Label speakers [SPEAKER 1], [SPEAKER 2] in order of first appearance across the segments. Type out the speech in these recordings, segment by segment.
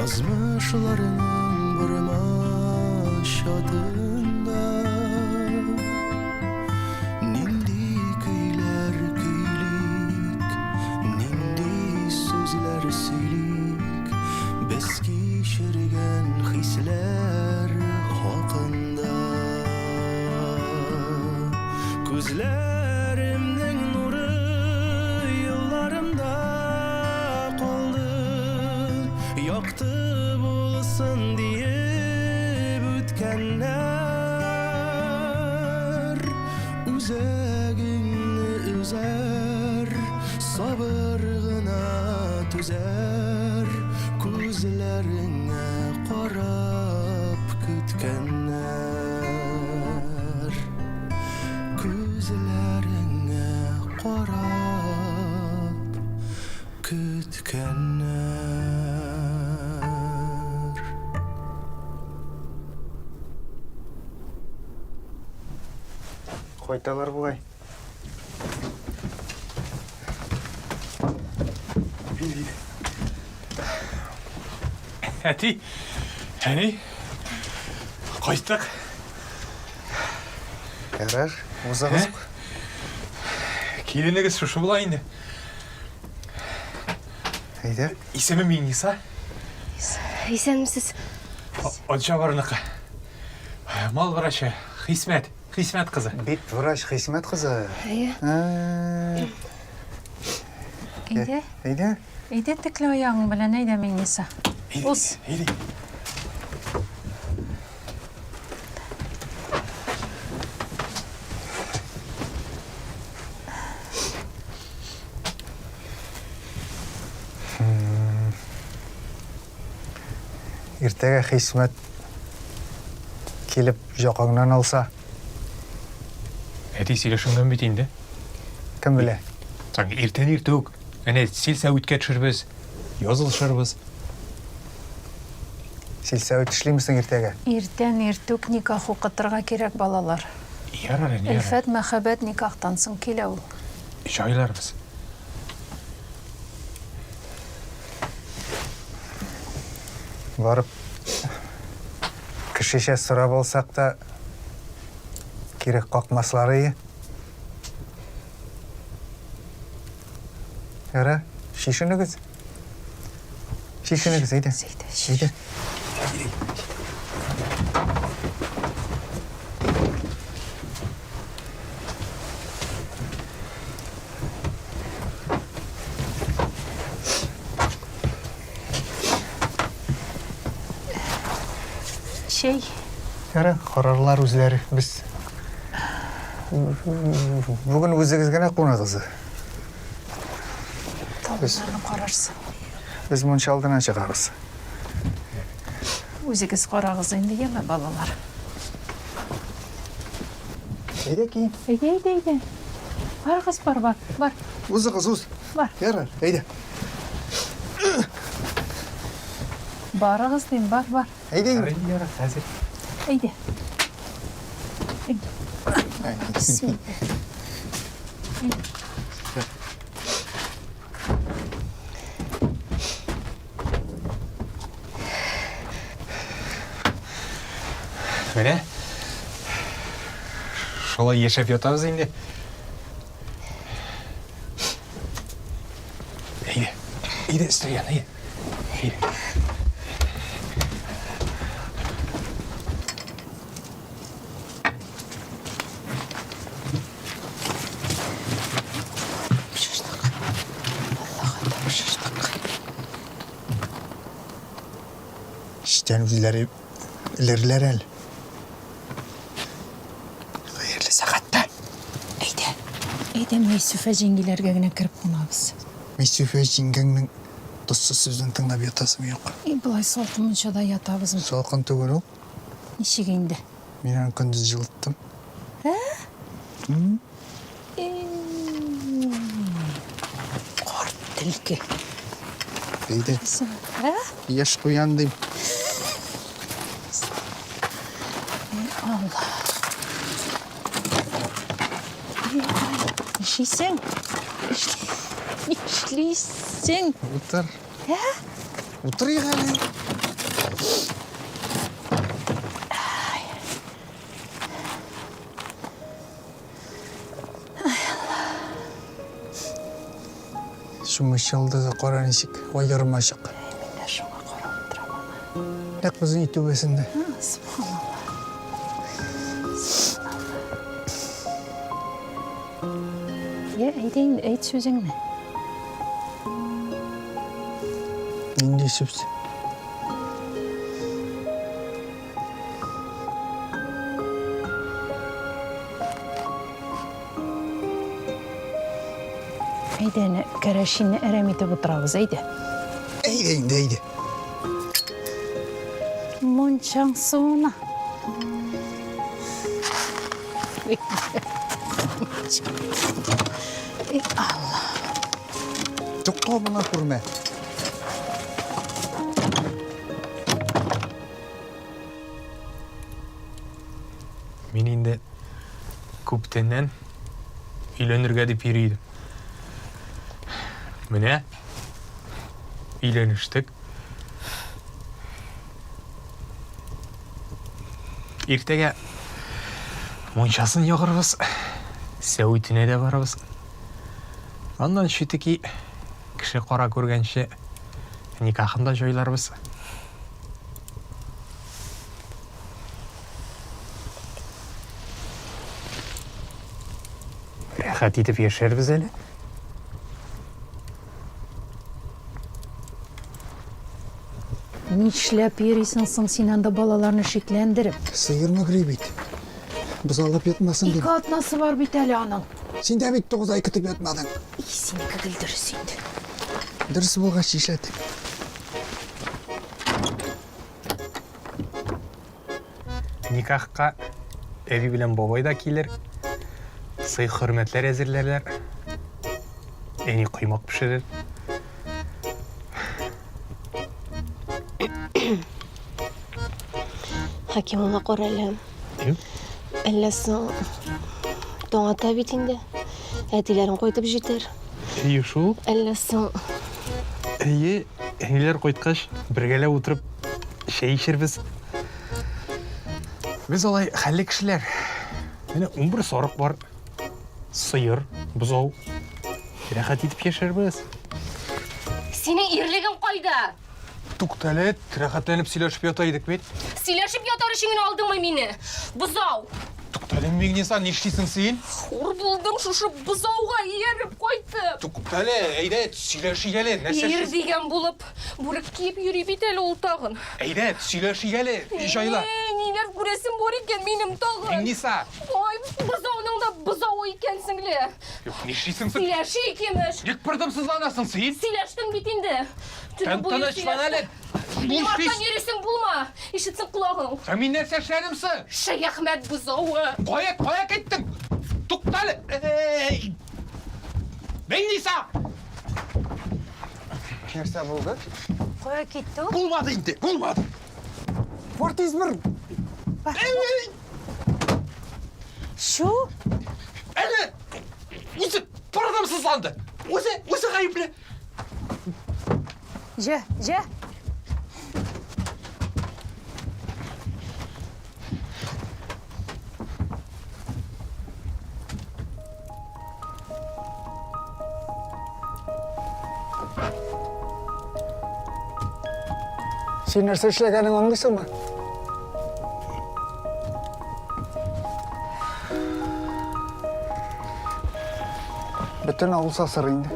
[SPEAKER 1] Yazmışlarının bir şadında Nindi kıylar kıylik Nindi sözler silik Beski şirgen hisler hakkında Gözlerimden nuru yıllarımda kaldı Yaktı bulsun diye bütkenler Üzegini üzer sabırgına tüzer Gözlerine qarab kütkenler Gözlerine qarab kütkenler
[SPEAKER 2] Қойталар бұлай.
[SPEAKER 3] Әти, әне, қойстық.
[SPEAKER 2] Ярар, ұза қызық.
[SPEAKER 3] Келінігіз шушы болайынды.
[SPEAKER 2] Әйді.
[SPEAKER 3] Исемі мен Иса.
[SPEAKER 4] Исәнмісіз?
[SPEAKER 3] Отжа барынықы. Мал врачы, Хисмет қызы.
[SPEAKER 2] Бет врач Хисмет қызы.
[SPEAKER 5] Әйде?
[SPEAKER 2] Әйді.
[SPEAKER 5] Әйде тіклі аяғың білін әйде мен Иса. Ос.
[SPEAKER 3] Әйде.
[SPEAKER 2] Ертеге Хисмет келіп жоқаңнан алса,
[SPEAKER 3] Әти сөйлешіңген бетейінді.
[SPEAKER 2] кім біле?
[SPEAKER 3] Саңғы ертен ертөк. Әне селса өтке түшірбіз, язылшырбыз.
[SPEAKER 2] Силса өтішлеймісің ертеге?
[SPEAKER 5] Ертен ертөк никах оқытырға керек балалар.
[SPEAKER 3] Ярар, әне ярар.
[SPEAKER 5] Әлфәт мәхәбәт никахтансың келе ул.
[SPEAKER 3] Жайларбыз.
[SPEAKER 2] Барып, кішеше сұрап алсақ та, керек қақмаслары ие. Яра, шешінігіз. Шешінігіз, ейді. Ейді.
[SPEAKER 5] Шей,
[SPEAKER 2] Яра, қарарлар өзлері. Біз бүгін өзіңіз ғана қонағызы.
[SPEAKER 5] талғыларын қарарсың.
[SPEAKER 2] Біз мұнша алдынан шығарыз.
[SPEAKER 5] Өзігіз қарағыз енді еме балалар.
[SPEAKER 2] Ейді кейін.
[SPEAKER 5] Әйде. Бар қыз бар.
[SPEAKER 2] Ұзы қыз, ұз.
[SPEAKER 5] Бар.
[SPEAKER 2] Яра, ейді.
[SPEAKER 5] Барығыз дейм, бар.
[SPEAKER 2] Ейді.
[SPEAKER 3] Ярар, әзір.
[SPEAKER 5] Әйде.
[SPEAKER 3] Міне, шолай ешеп ятабыз енді. Ейді, үстірген, ейді.
[SPEAKER 2] Işten üzleri ilerler el. Hayırlı sakatlar.
[SPEAKER 5] Әйде Мейсүфә жеңгелерге генә кіріп қонабыз.
[SPEAKER 2] Месюфе жингеңнің тұссыз сөзін тыңдап ятасым жоқ.
[SPEAKER 5] Бұлай солқын мұншада ятабыз.
[SPEAKER 2] Солқын түгел ол.
[SPEAKER 5] Нешеге енді?
[SPEAKER 2] Мен күндіз жылыттым.
[SPEAKER 5] Қарт тілке.
[SPEAKER 2] Дейді,
[SPEAKER 5] Ә?
[SPEAKER 2] еш қоян дейм.
[SPEAKER 5] Allah. İşleysen. İşleysen.
[SPEAKER 2] Утыр.
[SPEAKER 5] Ә?
[SPEAKER 2] Утыр иғалі. Шумыш yıldızı koran ишik, ойырма шық.
[SPEAKER 5] Мен де шуңа қарап отырамын.
[SPEAKER 2] Нәк біздің үй төбесінде.
[SPEAKER 5] Субханалла. Әйтейін, әйт сөзіңні.
[SPEAKER 2] Нендей сөз?
[SPEAKER 5] Әйдені кәрәшіні әрәм етіп отырабыз, әйді.
[SPEAKER 2] Eydi.
[SPEAKER 5] Моншаң суына. Алла.
[SPEAKER 2] Тұққа бұна көрме.
[SPEAKER 3] Мен енді көптеннен үйленірге деп үйрейдім. Міне, үйленіштік. Ертеге моншасын еғырбыз, сәуітіне де барабыз. Андан шетіки кіші қора көргенше никахында жойларбыз. Рахат етіп ешербіз әлі.
[SPEAKER 5] Нишләп йөрисең соң син анда балаларны шикләндереп?
[SPEAKER 2] Сыйырма кіребейді. Біз алып етмасын
[SPEAKER 5] Ике
[SPEAKER 2] деп.
[SPEAKER 5] атнасы бар бит әле аның.
[SPEAKER 2] Сен де бит 9 ай күтіп етмадың.
[SPEAKER 5] Синеке гел дөрес инде.
[SPEAKER 2] Дұрыс болғаш шешеді.
[SPEAKER 3] Никахқа әби білен бабай да келер, сый хөрмәтләр әзірлерлер, әни құймақ пішірер.
[SPEAKER 4] Хакимова қоралы. Әлләсің тоңата бит инде. Әтиләрін қойтып жетер.
[SPEAKER 3] Әйе шул,
[SPEAKER 4] Әлләсің
[SPEAKER 3] әйе, әнилер қойтқаш, біргелі отырып, шәй ішербіз. Біз олай хәлі кішілер. Мені 11 сорық бар. Сыйыр, бұзау. Рахат етіп ешербіз.
[SPEAKER 4] сенің ирлегің қайда?
[SPEAKER 3] Туқтәлі, рахатланып сөйлесіп ятайдық бет.
[SPEAKER 4] Сөйләшеп ятар ішіңін алдыңмы мені? Бұзау.
[SPEAKER 3] Туқтәлі, мегнеса, не іштейсің сен?
[SPEAKER 4] Хур болдың шушы бұзауға еріп қойды.
[SPEAKER 3] Туқтәлі, әйді, сөйлеші келі,
[SPEAKER 4] Ер деген болып, бұрық киіп юри бит әлі ол тағын.
[SPEAKER 3] Әйді, сөйлеші келі, жайла.
[SPEAKER 4] Нелер көресім бар екен менің тағын.
[SPEAKER 3] Мегнеса.
[SPEAKER 4] Ой, бұзауның да бұзау екенсіңле.
[SPEAKER 3] Не іштейсің сен?
[SPEAKER 4] Сөйләші екеміш.
[SPEAKER 3] Нек бірдімсізланасың сен?
[SPEAKER 4] Сөйләштің бит инде.
[SPEAKER 3] Тыныштан әлі.
[SPEAKER 4] Мартан ересің болма. Ишітсің құлағың.
[SPEAKER 3] Сен мен нәрсе шәрімсі?
[SPEAKER 4] Шаяхмет бұзауы.
[SPEAKER 3] Қоя кеттің. Туқтәлі. Мегнеса.
[SPEAKER 2] Нәрсе болды?
[SPEAKER 5] Қоя кетті ол.
[SPEAKER 3] Болмады енді, болмады.
[SPEAKER 2] Фортиз бір.
[SPEAKER 5] Шу?
[SPEAKER 3] Әлі, өзі бірдімсізланды. Өзі ғайыплі.
[SPEAKER 5] Жә.
[SPEAKER 2] Сен нәрсе ішлегенің оңдайсың ба? Бүтін ауыл сасыр енді.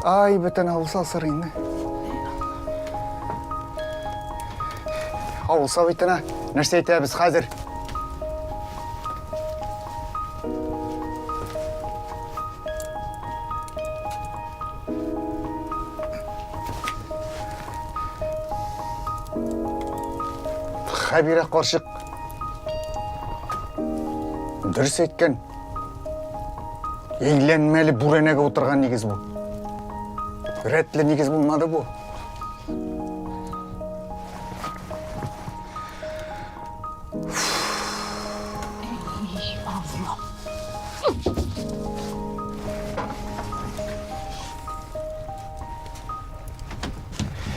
[SPEAKER 2] Ай, бүтін ауыл сасыр енді. Ауыл сабайтына нәрсе айтабыз қазір. Хабира қоршық. Дұрыс еткен. Еңленмелі бүренеге отырған негіз бұл. Рәтлі негіз болмады бұл.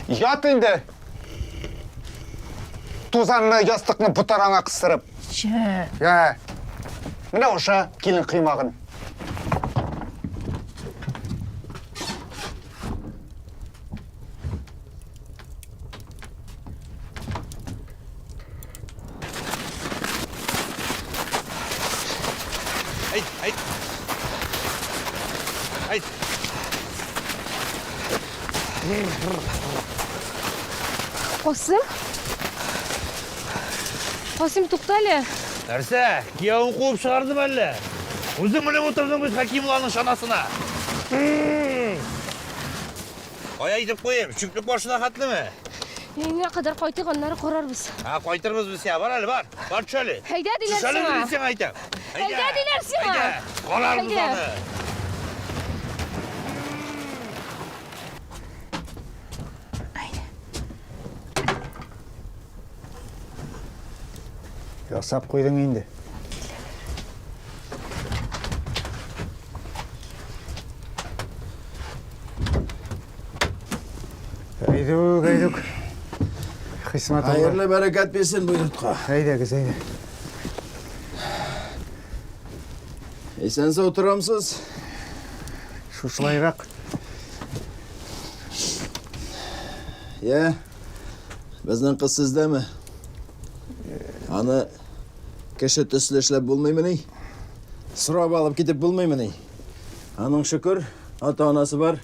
[SPEAKER 2] Ят енді. Тузанны, ястықны бұтараңа қыстырып.
[SPEAKER 5] Же.
[SPEAKER 2] Міне ұша келін қимағын.
[SPEAKER 4] Қосым, тоқталі.
[SPEAKER 6] Нәрсе, күйеуін қуып шығардым әлі. Өзің мініп отырдың біз Хакимұланың шанасына. Қой айтып қойым, жүктік машина қатты ме?
[SPEAKER 4] Үйіңе қадар қайтығанлары қорарбыз.
[SPEAKER 6] Қайтырмыз біз я, бар әлі, бар. Бар түшәлі.
[SPEAKER 4] Хайда дилер
[SPEAKER 6] Түшәлі
[SPEAKER 4] сіңа.
[SPEAKER 6] дилесен айтам.
[SPEAKER 4] Хайда дилер сіңа.
[SPEAKER 6] Қорарбыз
[SPEAKER 4] Хайда.
[SPEAKER 6] аны.
[SPEAKER 2] Ясап қойдың енді. Қайдық. Қисмат олар.
[SPEAKER 1] Hayırlı bereket versin buyurtqa.
[SPEAKER 2] Қайдағыз.
[SPEAKER 1] Esense oturamsız.
[SPEAKER 2] Шушылайрақ.
[SPEAKER 1] Ya, bizden kız sizde mi? Anı keşet üstleşlep bulmayı ne? Sıra bağlıp gidip bulmayı ne? Anın şükür, ata-anası var.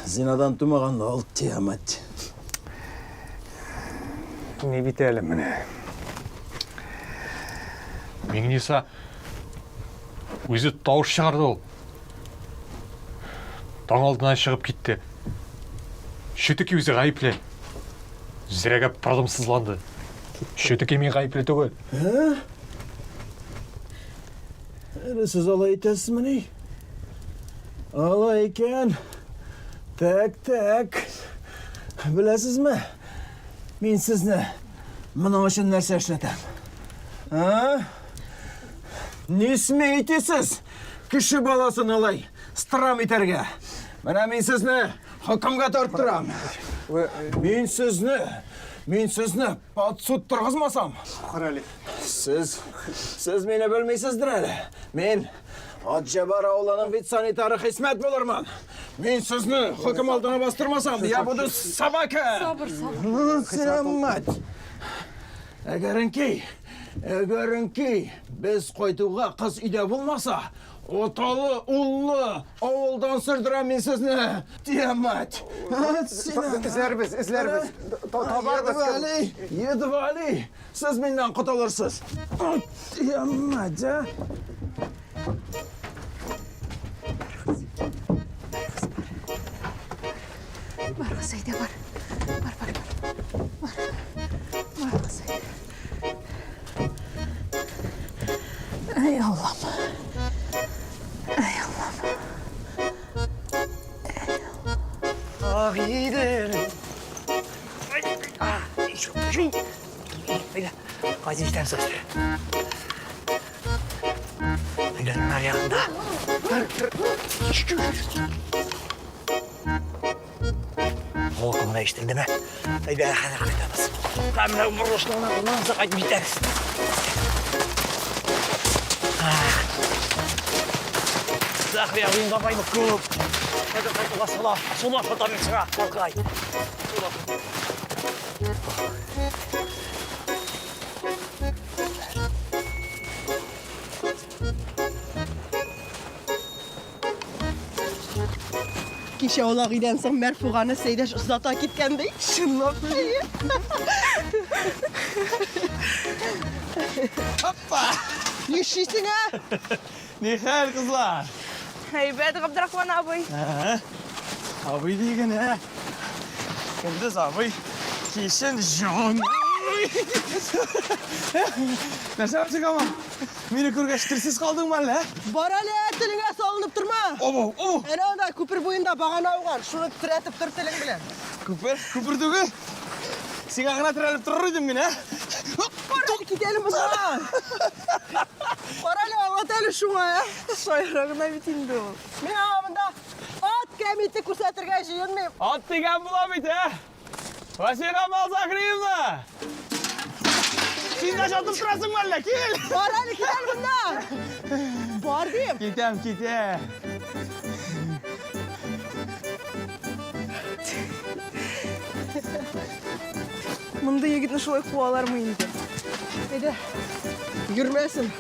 [SPEAKER 1] Zinadan tümağın ol tiyamet.
[SPEAKER 2] Не бітелі міне.
[SPEAKER 3] Меңнеса өзі дауыс шығарды ол. Таң алдынан шығып кетті. Шөтіке өзі ғайыпле. Зірәгіп пардымсызланды. Шөтіке мен ғайыпле түгіл.
[SPEAKER 1] Siz alay etəsiz mi ne? Alay eken. Tek. Biləsiz mi? Men sizni mana o'sha narsa ishlatam. Nesmi aytasiz? Kishi bolasini olay, stram etarga. Mana men sizni hukmga torttiram. Men sizni podsud turg'izmasam.
[SPEAKER 2] Qarali.
[SPEAKER 1] Siz meni bilmaysizdir hali. Men Hojjabar ovlaning vetsanitari xizmat bo'larman. Men sizni hukm oldiga bostirmasam, ya budu sabaka.
[SPEAKER 4] Sabır.
[SPEAKER 1] Selamat. Agarınki biz qoytuğa qiz uyda bo'lmasa, otali, ulli ovuldan sirdiram men sizni. Tiyamat.
[SPEAKER 2] İzlerbiz.
[SPEAKER 1] Yedib Ali. Siz mendan qutulursiz. Tiyamat.
[SPEAKER 5] Бар Сайда, бар. Бар Сайда. Ey Allah'ım.
[SPEAKER 6] Ah iyidir. Haydi. Hadi işten söz. Haydi onlar yanında. Okumuna içtin değil mi? Haydi hadi kaydamız. Kamera vuruşlarına bundan kaç biteriz. Zahriye oyun kafayı bakıp. Hadi kaydola sola. Sola fotoğrafı sıra. Kalkay.
[SPEAKER 7] Kişi olağıydan sonra Merfuğan'ı Seydaş uzata gitkendi. Şunlap iyi. Hoppa! Yaşıyorsun ha?
[SPEAKER 6] Nihal kızlar.
[SPEAKER 7] Hey be, Abdurrahman abi.
[SPEAKER 6] Abi değil ne? Gündüz abi. Kişin John. Nasıl yapacak ama? Beni kurgaştırsız kaldın mı lan?
[SPEAKER 7] Barale, diline salınıp durma.
[SPEAKER 6] Obo.
[SPEAKER 7] Anda küpür boyunda bağına uğar. Şunu titretip dur dilin bilen.
[SPEAKER 6] Küpür tügül. Sen ağına tırılıp dururdun beni ha?
[SPEAKER 7] Barale gidelim o zaman. Barale anlat hele şuna ya. Soyrağına bitindi o. Ben ağabeyinde at Kamiyeti kursatırga jiyonmayım.
[SPEAKER 1] At degan bulamıydı ha. Vasika Malzakriyevna. Siz de çatıp durasın valla gel.
[SPEAKER 7] Var hadi gidelim bundan. Var diyeyim.
[SPEAKER 1] Gitem.
[SPEAKER 7] Mında yigitni şulay kuvalar mı indi? Hadi. Yürümesin.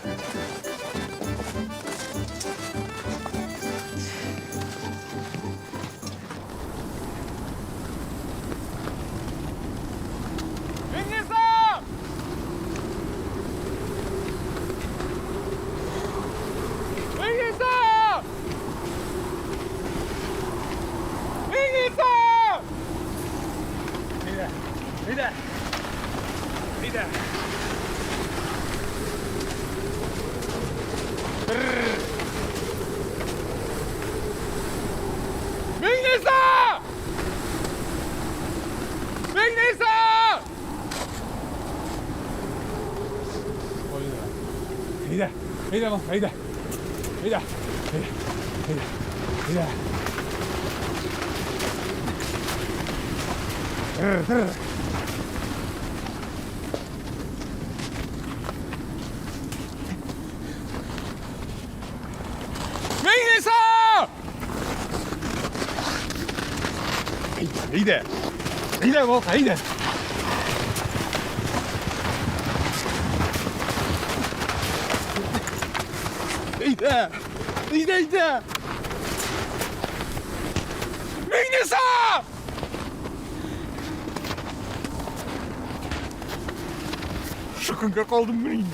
[SPEAKER 1] Şükürge kaldım ben.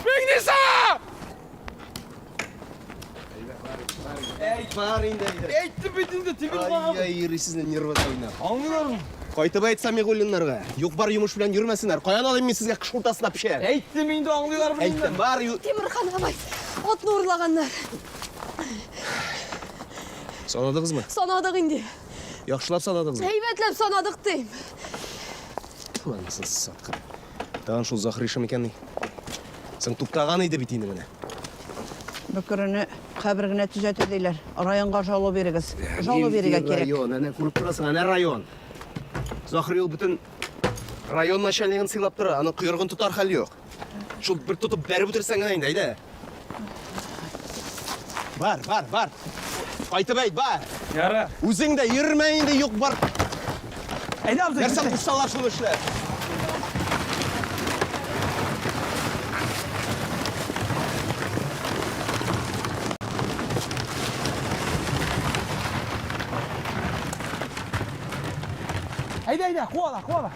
[SPEAKER 1] Megnisa!
[SPEAKER 8] Var indi.
[SPEAKER 1] Eğitim bitinde timir bağım.
[SPEAKER 8] Ay yürüsüzden yürüme oyna.
[SPEAKER 1] Anlıyorum.
[SPEAKER 8] Kaytıp aytsam egolinlarga. Yok bar yumuş bilen yürümesinler. Kayan alayım ben sizge kış ortasına pişer.
[SPEAKER 1] Eğitim indi anlıyorlar bunu.
[SPEAKER 8] Ayttim var
[SPEAKER 7] Temurхан abay. Otunu uğurlaganlar.
[SPEAKER 8] Sanadınız mı?
[SPEAKER 7] Sanadık indi.
[SPEAKER 8] Yaxşılap sanadınız mı?
[SPEAKER 7] Heybetlep sanadık deyim.
[SPEAKER 8] Ulan mısın siz satqın? Dağın şu zahır işim ekenni. Sen tuktağan idi bitiyini mene.
[SPEAKER 9] Bükürünü kabrigine tüzetidiler. Rayonga jolu berigiz. Jolu beriga kerek.
[SPEAKER 8] Rayon, ana kulüp turasın, ana rayon. Zahır yol bütün rayon naşalligini sılap tura. Anın kuyruğun tutar hali yok. Şul bir tutup beri bitirsen ayında, haydi. Var. Kaytıp ayt, var.
[SPEAKER 1] Yara.
[SPEAKER 8] Üzün de yürümeyin de yok var.
[SPEAKER 1] Ne yaptın?
[SPEAKER 8] Dersen ustalar şunu işler.
[SPEAKER 1] Haydi, kovala.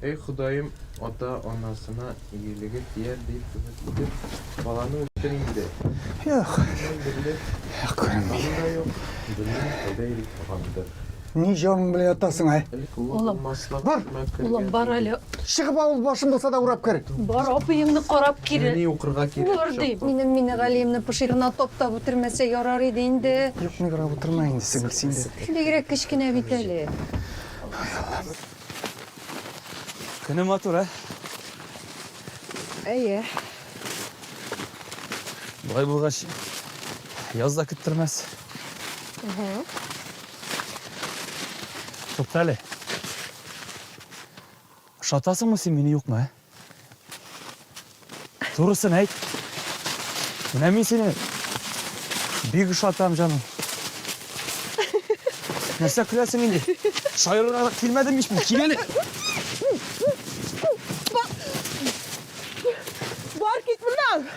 [SPEAKER 10] Ey Hudayım, ota anasına iyiliği diğer deyip ümitlidir. Balanı öldürün de.
[SPEAKER 2] Yok. Yok görünmüyor.
[SPEAKER 10] Balı da yok. Dünün ödeylik muhabbet.
[SPEAKER 2] Nice onun bile yatasın ay.
[SPEAKER 4] Oğlum,
[SPEAKER 2] Var.
[SPEAKER 4] Ulan bar hele.
[SPEAKER 2] Шығып ауыл башын болса да урап кір.
[SPEAKER 4] Бар апайымны қарап кире.
[SPEAKER 10] Мені оқырға керек.
[SPEAKER 4] Көрдім.
[SPEAKER 5] Менің минералиемні пышығына топтап өтірмесе ярар еді енді.
[SPEAKER 2] Жоқ, не қарап отырмайын сіңілсін де.
[SPEAKER 5] Бегірек кішкене бітелі.
[SPEAKER 1] Күні матур, ha?
[SPEAKER 9] İyi.
[SPEAKER 1] Бұлай болғаш yazda күттірмес. Тоқталі. Шатасың mı sen meni yok mu, ha? Doğrusun ayt. Mine men seni bek şatam canım. Нәрсе күләсің енді? Шайырға келмедім еш бұл, келелі.
[SPEAKER 7] Var git bundan.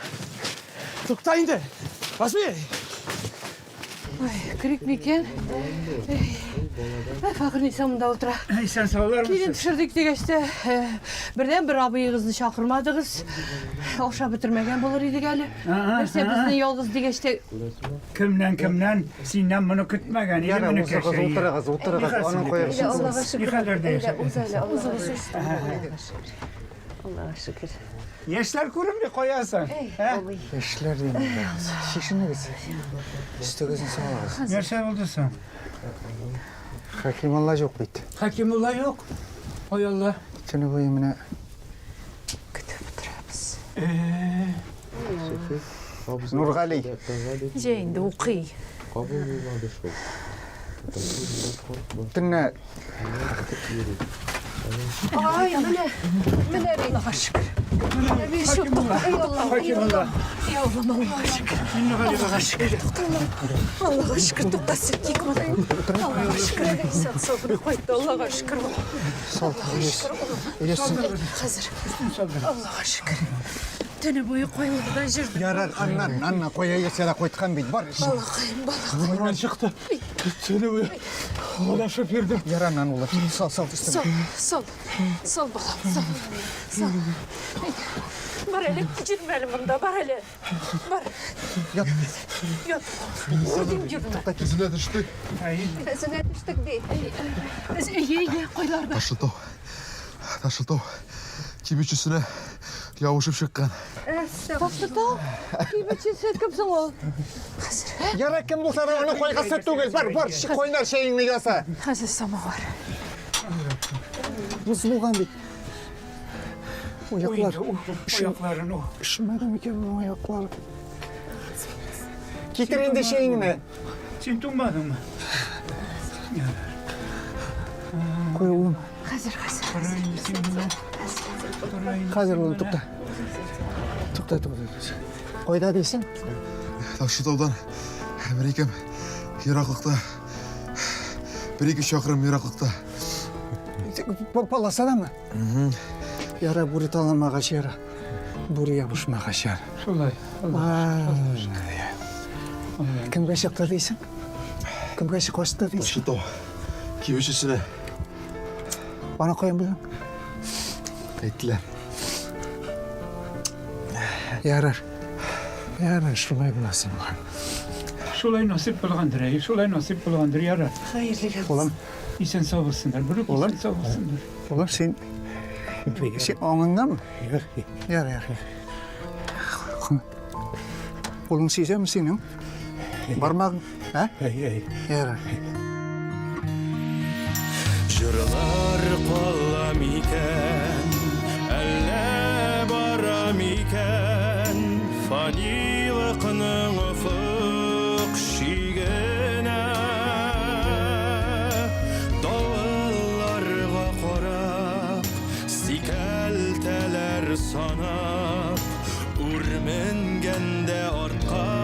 [SPEAKER 1] Тоқта енді. Басмай.
[SPEAKER 4] Кірік бекен. Фақыр несамында отыра.
[SPEAKER 1] Sen sağlar
[SPEAKER 4] Кейін түшірдік дегеште. Бірден бір абайығызды шақырмадыңыз. Оқша бітірмеген болар едік әлі. Бірсе біздің yolғыз дегеште.
[SPEAKER 11] Kimden Sinem bunu kütmegen.
[SPEAKER 2] Яна осы қыз отыра қыз, оның қояқшы.
[SPEAKER 5] Allah'a şükür.
[SPEAKER 11] Yıkadır değilse.
[SPEAKER 5] Allah'a şükür.
[SPEAKER 9] Allah'a şükür.
[SPEAKER 11] Yaşlar kurun bir koyarsan.
[SPEAKER 2] Eşler деймін. Шешіні кіз. Үсті көзін сала қыз.
[SPEAKER 11] Nerede oldun?
[SPEAKER 2] Хакималла жоқ дейді.
[SPEAKER 11] Hakimullah yok. Oy Allah.
[SPEAKER 2] Түні бойы міне
[SPEAKER 5] Kütüp oturabız.
[SPEAKER 2] Нурғали.
[SPEAKER 5] Жейінде оқи.
[SPEAKER 10] Қабыл болмады шол.
[SPEAKER 2] Түнне
[SPEAKER 4] Ay, mene Allah'a şükür. Bir şu eyvallah. Yavrum Allah'a şükür. Allah'a şükür. Allah'a şükür. Tukta sirkik madayım. Allah'a şükür. İnsan sabını koydu. Allah'a şükür. Allah'a şükür. Hazır. Allah'a şükür. Tene boyu koyulmadan jirdim.
[SPEAKER 2] Yarar anna koya yesere koytkan bit var.
[SPEAKER 4] Allah'ım balık.
[SPEAKER 3] Bundan çıktı. Seni bu. Ola şofördüm.
[SPEAKER 2] Yarar nan olur. Sal üstüne.
[SPEAKER 4] Sol balam. Sol. Var hele girme elimde. Var hele. Var.
[SPEAKER 2] Yat.
[SPEAKER 4] Vurdum girme.
[SPEAKER 8] Yüzüne düştü.
[SPEAKER 4] Sene düştük değil. İyi koylarda.
[SPEAKER 8] Taşıltау. Кибичесіне яушып шыққан.
[SPEAKER 4] Taşlıkta. Kibetçi sen kimsin o?
[SPEAKER 2] Yarar kim bu sana onu koyga süt түгел. Бар, koynar şeyini yasa.
[SPEAKER 4] Hazır samovar.
[SPEAKER 2] Buz bulgan bit. Oyaklar.
[SPEAKER 11] Ayakların o.
[SPEAKER 2] Üşümedi mi ki bu ayaklar? Getir indi şeyini.
[SPEAKER 11] Sen tutmadın mı?
[SPEAKER 2] Koy oğlum.
[SPEAKER 4] Hazır.
[SPEAKER 11] Parayı sen buna.
[SPEAKER 2] Hazır oğlum tukta. Tukta. Koyda değilsin.
[SPEAKER 8] Taşылтаудан Америкам Ирақлықта. Бір-екі шақырым Ирақлықта.
[SPEAKER 2] Palasada mı? Yara buri talanmağa şera. Buri yapışmağa şera.
[SPEAKER 11] Şolay.
[SPEAKER 2] Kimге şıkta değilsin? Kimge şıkta değilsin?
[SPEAKER 8] Taşылтау. Кибичесіне
[SPEAKER 2] Bana koyun bunu.
[SPEAKER 8] айттылар.
[SPEAKER 2] Yarar. Şurayı bulasın bana.
[SPEAKER 11] Şolay nasip bulgandır ey. Şolay nasip bulgandır yarar.
[SPEAKER 2] Oğlum,
[SPEAKER 11] İsen sağ olsunlar. Bırak isen sağ olsunlar.
[SPEAKER 2] oğlum sen anında mı? Yar. Oğlum size mi senin? Parmağın, ha? Yarar.
[SPEAKER 12] Жырлар қалам екен, әлі барам екен, фанилықның ұфық шегіне. Дауылларға қарап, секәлтәләр санап, үрменгенде артқа